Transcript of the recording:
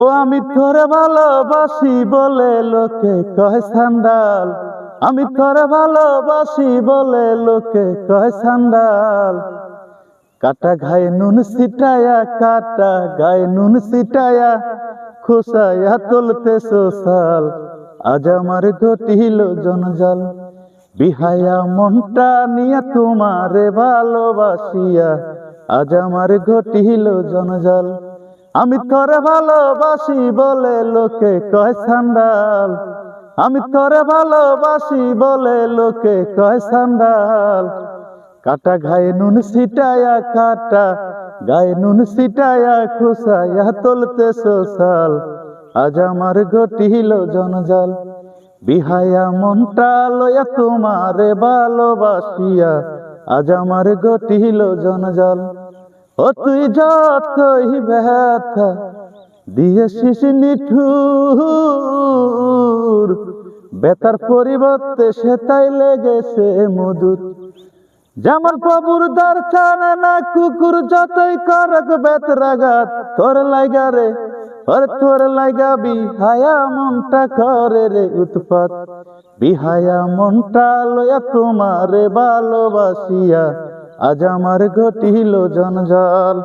ও আমি তোরে ভালোবাসি বলে লোকে কয় সান্ডাল। আমি তোরে ভালোবাসি বলে লোকে কয় সান্ডাল। কাটা ঘায়ে নুন ছিটায়া, কাটা গায়ে নুন ছিটায়া, খোসায়া তুলতে সোসাল। আজ আমার ঘটিল জনজাল। বিহায়া মনটা নিয়া তোমারে ভালোবাসিয়া, আজ আমার ঘটিল জনজাল। আমি তোরে ভালোবাসি বলে লোকে কয় সান্ডাল। আমি তোরে ভালোবাসি বলে লোকে কয় সান্ডাল। কাটা ঘায়ে নুন ছিটায়া, কাটা গায়ে নুন ছিটায়া, খোসায়া তুলতে সোসাল। আজ আমার ঘটিল জনজাল। বিহায়া মনটা লইয়া তোমারে ভালোবাসিয়া, আজ আমার ঘটিল জনজাল। ও তুই যতই ব্যথা দিয়েছিস নিঠুর, বেতার পরিবর্তে সে তাই লেগেছে মধুর। যেমন প্রভুর দ্বার টানে না কুকুর, যতই করক বেতরাঘাত, তোর লাইগা রে ওর তোর লাইগা বিহায়া মনটা করে রে উৎপাত। বিহায়া মনটা লইয়া তোমারে ভালোবাসিয়া, আজ আমার ঘটিল জনজাল।